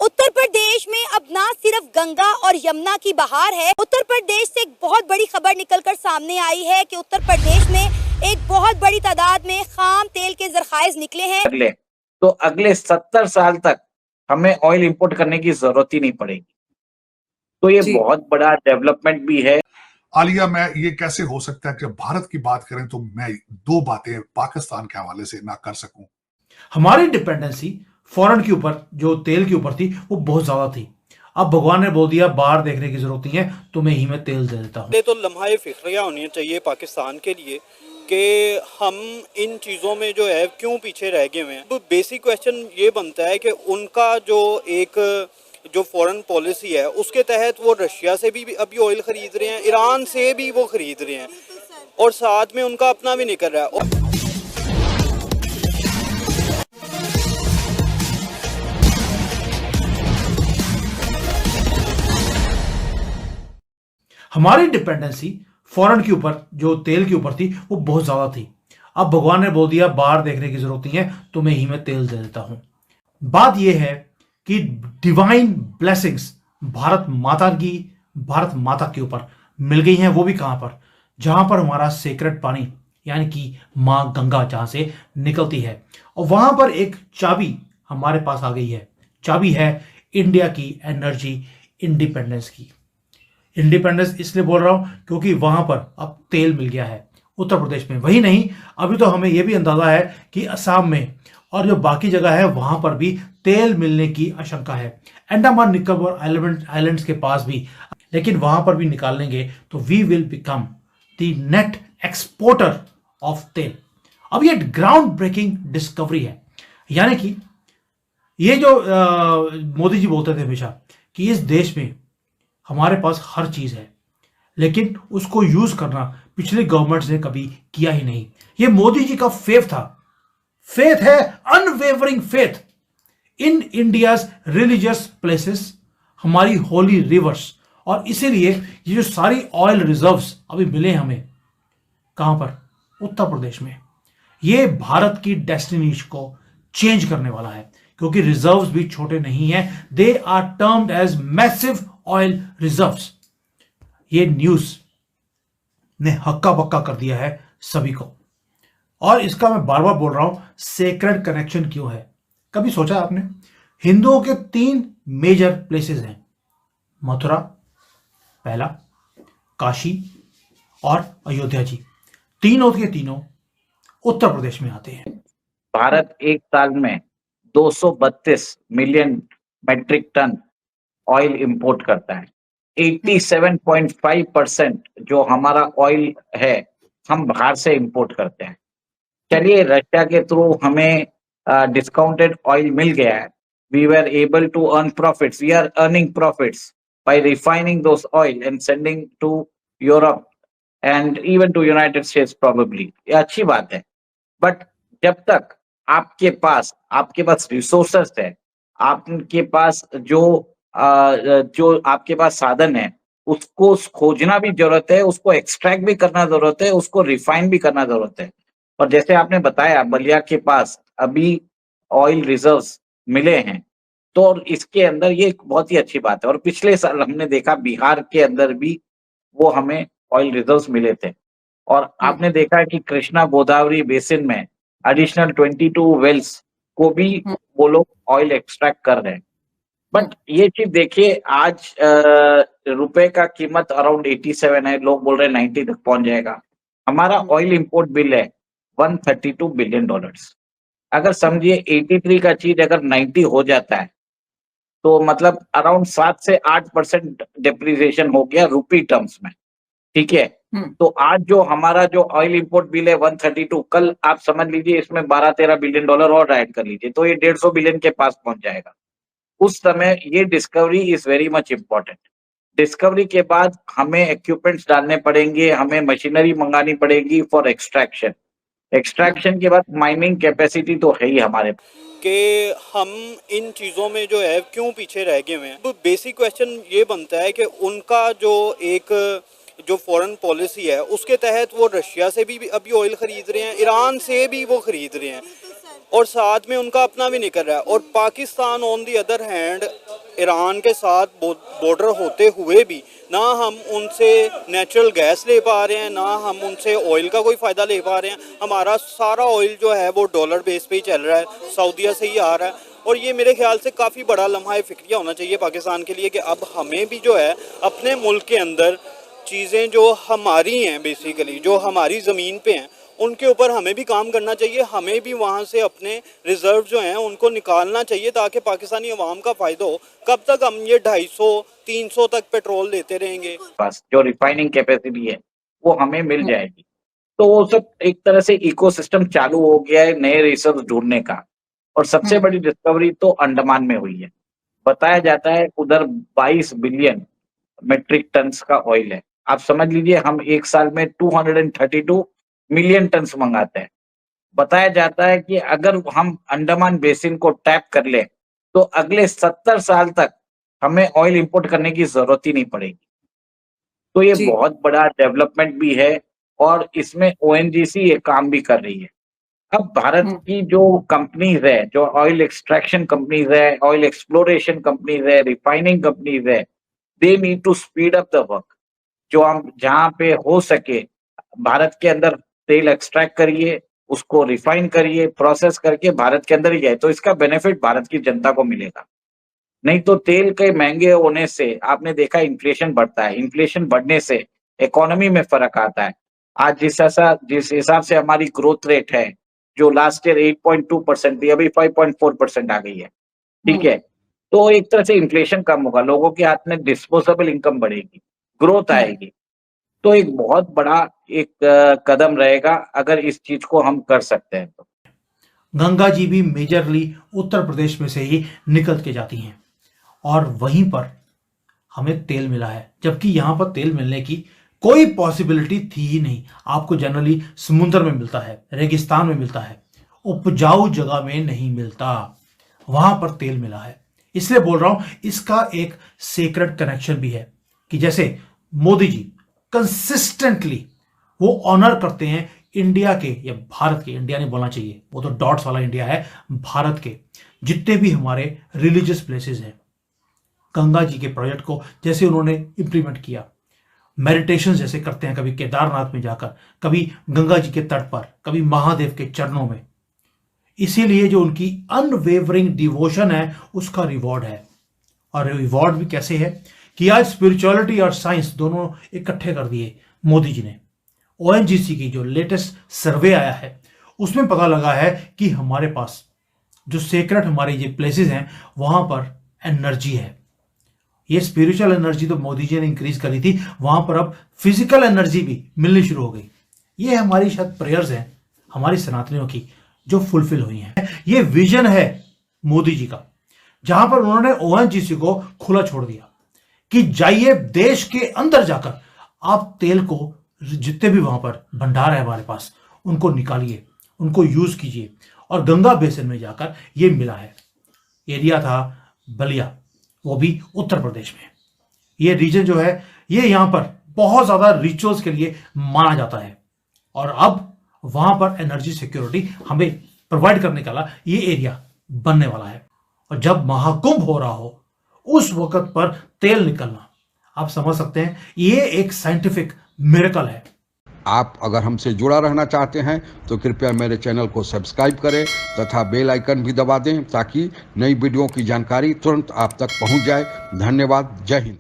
उत्तर प्रदेश में अब ना सिर्फ गंगा और यमुना की बहार है। उत्तर प्रदेश से एक बहुत बड़ी खबर निकलकर सामने आई है कि उत्तर प्रदेश में एक बहुत बड़ी तादाद में खाम तेल के जरखाइज निकले हैं। अगले 70 साल तक हमें ऑयल इंपोर्ट करने की जरूरत ही नहीं पड़ेगी। तो ये बहुत बड़ा डेवलपमेंट भी है। आलिया, मैं ये कैसे हो सकता है कि भारत की बात करें तो मैं दो बातें पाकिस्तान के हवाले से ना कर सकूं। हमारी डिपेंडेंसी फॉरेन के ऊपर जो तेल के ऊपर थी वो बहुत ज्यादा थी। अब भगवान ने बोल दिया बाहर देखने की जरूरत नहीं है, तुम्हें ही मैं तेल दे देता हूँ। तो लम्हा फिक्रिया होनी चाहिए पाकिस्तान के लिए कि हम इन चीज़ों में जो है क्यों पीछे रह गए हुए हैं। तो बेसिक क्वेश्चन ये बनता है कि उनका जो फॉरेन पॉलिसी है उसके तहत वो रशिया से भी अभी ऑयल खरीद रहे हैं, ईरान से भी वो खरीद रहे हैं और साथ में उनका अपना भी नहीं कर रहा है। हमारी डिपेंडेंसी फॉरेन के ऊपर जो तेल के ऊपर थी वो बहुत ज्यादा थी। अब भगवान ने बोल दिया बाहर देखने की जरूरत नहीं है, तुम्हें ही मैं तेल दे देता हूं। बात यह है कि डिवाइन ब्लेसिंग्स भारत माता के ऊपर मिल गई हैं। वो भी कहां पर? जहां पर हमारा सेक्रेट पानी यानी कि मां गंगा जहां से निकलती है, और वहां पर एक चाबी हमारे पास आ गई है। चाबी है इंडिया की एनर्जी इंडिपेंडेंस की। इंडिपेंडेंस इसलिए बोल रहा हूं क्योंकि वहां पर अब तेल मिल गया है उत्तर प्रदेश में। वही नहीं, अभी तो हमें यह भी अंदाजा है कि असम में और जो बाकी जगह है वहां पर भी तेल मिलने की आशंका है। अंडमान निकोबार आइलैंड्स के पास भी, लेकिन वहां पर भी निकाल लेंगे तो we will become the net exporter of तेल। अब ये ग्राउंड ब्रेकिंग डिस्कवरी है। यानी कि ये जो मोदी जी बोलते थे हमेशा कि इस देश में हमारे पास हर चीज है, लेकिन उसको यूज करना पिछले गवर्नमेंट्स ने कभी किया ही नहीं। ये मोदी जी का फेथ था। फेथ है unwavering faith in India's religious places, हमारी होली रिवर्स। और इसीलिए ये जो सारी ऑयल रिजर्व्स अभी मिले हमें कहां पर? उत्तर प्रदेश में। ये भारत की डेस्टिनी को चेंज करने वाला है क्योंकि रिजर्व्स भी छोटे नहीं हैं। They are termed as massive oil reserves. ये न्यूज ने हक्का बक्का कर दिया है सभी को। और इसका मैं बार बार बोल रहा हूं, सेक्रेड कनेक्शन क्यों है? कभी सोचा आपने? हिंदुओं के 3 मेजर प्लेसेस हैं, मथुरा पहला, काशी और अयोध्या जी। तीनों के तीनों उत्तर प्रदेश में आते हैं। भारत एक साल में 232 million metric tonne oil import करता है। 87.5% जो हमारा ऑयल है हम बाहर से इंपोर्ट करते हैं। चलिए, रशिया के थ्रू हमें डिस्काउंटेड ऑयल मिल गया है। We were able to earn profits, we are earning profits by refining those oil and sending to Europe and even to United States probably. ये अच्छी बात है, बट जब तक आपके पास रिसोर्सेस है, आपके पास जो आपके पास साधन है, उसको खोजना भी जरूरत है, उसको एक्सट्रैक्ट भी करना जरूरत है, उसको रिफाइन भी करना जरूरत है। और जैसे आपने बताया बलिया के पास अभी ऑयल रिजर्व्स मिले हैं, तो इसके अंदर ये एक बहुत ही अच्छी बात है। और पिछले साल हमने देखा बिहार के अंदर भी वो हमें ऑयल रिजर्व्स मिले थे। और आपने देखा कि कृष्णा गोदावरी बेसिन में एडिशनल 22 वेल्स को भी वो लोग ऑयल एक्सट्रैक्ट कर रहे हैं। बट ये चीज देखिए, आज रुपए का कीमत अराउंड 87 है, लोग बोल रहे हैं 90 तक पहुंच जाएगा। हमारा ऑयल इंपोर्ट बिल है $132 बिलियन। अगर समझिए 83 का चीज अगर 90 हो जाता है तो मतलब अराउंड 7 से 8% डिप्रिसिएशन हो गया रूपी टर्म्स में। ठीक है, तो आज जो हमारा जो ऑयल इंपोर्ट बिल है 132, कल आप समझ लीजिए इसमें $12-13 बिलियन और ऐड कर लीजिए तो ये 150 बिलियन के पास पहुंच जाएगा। उस समय ये discovery is very much important. Discovery के बाद हमें इक्विपमेंट्स डालने पड़ेंगे, हमें मशीनरी मंगानी पड़ेगी फॉर एक्सट्रैक्शन। एक्सट्रैक्शन के बाद माइनिंग कैपेसिटी तो है ही हमारे कि हम इन चीज़ों में जो है क्यों पीछे रह गए हुए हैं। तो बेसिक क्वेश्चन ये बनता है कि उनका जो फॉरेन पॉलिसी है उसके तहत वो रशिया से भी अभी ऑयल खरीद रहे हैं, ईरान से भी वो खरीद रहे हैं और साथ में उनका अपना भी नहीं कर रहा है। और Pakistan on the other hand Iran के साथ बॉर्डर होते हुए भी ना हम उनसे नेचुरल गैस ले पा रहे हैं, ना हम उनसे ऑयल का कोई फ़ायदा ले पा रहे हैं। हमारा सारा ऑयल जो है वो डॉलर बेस पे ही चल रहा है, सऊदीया से ही आ रहा है। और ये मेरे ख्याल से काफ़ी बड़ा लम्हा फ़िक्रिया होना चाहिए पाकिस्तान के लिए कि अब हमें भी जो है अपने मुल्क के अंदर चीज़ें जो हमारी हैं, बेसिकली जो हमारी ज़मीन पे हैं, उनके ऊपर हमें भी काम करना चाहिए। हमें भी वहाँ से अपने रिज़र्व जो हैं उनको निकालना चाहिए ताकि पाकिस्तानी अवाम का फ़ायदा हो। कब तक हम ये 250-300 तक पेट्रोल देते रहेंगे? बस जो रिफाइनिंग कैपेसिटी है वो हमें मिल जाएगी। तो वो सब एक तरह से इकोसिस्टम चालू हो गया है नए रिसोर्स ढूंढने का। और सबसे बड़ी डिस्कवरी तो अंडमान में हुई है। बताया जाता है उधर 22 बिलियन मेट्रिक टन्स का ऑयल है। आप समझ लीजिए हम एक साल में 232 मिलियन टन्स मंगाते हैं। बताया जाता है कि अगर हम अंडमान बेसिन को टैप कर लें तो अगले 70 साल तक हमें ऑयल इंपोर्ट करने की जरूरत ही नहीं पड़ेगी। तो ये जी। बहुत बड़ा डेवलपमेंट भी है और इसमें ओएनजीसी ये काम भी कर रही है। अब भारत की जो कंपनीज है, जो ऑयल एक्सट्रैक्शन कंपनीज है, ऑयल एक्सप्लोरेशन कंपनीज है, रिफाइनिंग कंपनीज है, they need to speed up the work. जो हम जहाँ पे हो सके भारत के अंदर तेल एक्सट्रैक्ट करिए, उसको रिफाइन करिए, प्रोसेस करके भारत के अंदर ही जाए, तो इसका बेनिफिट भारत की जनता को मिलेगा। नहीं तो तेल के महंगे होने से आपने देखा इन्फ्लेशन बढ़ता है, इन्फ्लेशन बढ़ने से इकोनॉमी में फर्क आता है। आज जिस हिसाब से हमारी ग्रोथ रेट है, जो लास्ट ईयर 8.2% थी, अभी 5.4% आ गई है। ठीक है, तो एक तरह से इन्फ्लेशन कम होगा, लोगों के हाथ में डिस्पोजेबल इनकम बढ़ेगी, ग्रोथ आएगी। तो एक बहुत बड़ा एक कदम रहेगा अगर इस चीज को हम कर सकते हैं तो। गंगा जी भी मेजरली उत्तर प्रदेश में से ही निकल के जाती हैं और वहीं पर हमें तेल मिला है, जबकि यहाँ पर तेल मिलने की कोई पॉसिबिलिटी थी ही नहीं। आपको जनरली समुद्र में मिलता है, रेगिस्तान में मिलता है, उपजाऊ जगह में नहीं मिलता। वहां पर तेल मिला है, इसलिए बोल रहा हूं इसका एक सीक्रेट कनेक्शन भी है कि जैसे मोदी जी कंसिस्टेंटली वो ऑनर करते हैं इंडिया के या भारत के, इंडिया नहीं बोलना चाहिए, वो तो डॉट्स वाला इंडिया है, भारत के जितने भी हमारे रिलीजियस प्लेसेस हैं, गंगा जी के प्रोजेक्ट को जैसे उन्होंने इंप्लीमेंट किया, मेडिटेशन जैसे करते हैं, कभी केदारनाथ में जाकर, कभी गंगा जी के तट पर, कभी महादेव के चरणों में। इसीलिए जो उनकी अनवेवरिंग डिवोशन है उसका रिवॉर्ड है। और रिवॉर्ड भी कैसे है कि आज स्पिरिचुअलिटी और साइंस दोनों इकट्ठे कर दिए मोदी जी ने। ओएनजीसी की जो लेटेस्ट सर्वे आया है उसमें पता लगा है कि हमारे पास जो सेक्रेट हमारे ये प्लेसेस हैं वहां पर एनर्जी है। ये स्पिरिचुअल एनर्जी तो मोदी जी ने इंक्रीज करी थी, वहां पर अब फिजिकल एनर्जी भी मिलनी शुरू हो गई। ये हमारी शायद प्रेयर्स हैं हमारी सनातनियों की जो फुलफिल हुई हैं। ये विजन है मोदी जी का, जहां पर उन्होंने ओएनजीसी को खुला छोड़ दिया कि जाइए देश के अंदर जाकर आप तेल को जितने भी वहां पर भंडार है हमारे पास उनको निकालिए, उनको यूज कीजिए। और गंगा बेसिन में जाकर ये मिला है। एरिया था बलिया, वो भी उत्तर प्रदेश में। ये रीजन जो है ये यहां पर बहुत ज्यादा रिचुअल्स के लिए माना जाता है और अब वहां पर एनर्जी सिक्योरिटी हमें प्रोवाइड करने का ये एरिया बनने वाला है। और जब महाकुंभ हो रहा हो उस वक्त पर तेल निकलना, आप समझ सकते हैं ये एक साइंटिफिक मिरेकल है। आप अगर हमसे जुड़ा रहना चाहते हैं तो कृपया मेरे चैनल को सब्सक्राइब करें तथा बेल आइकन भी दबा दें ताकि नई वीडियो की जानकारी तुरंत आप तक पहुंच जाए। धन्यवाद। जय हिंद।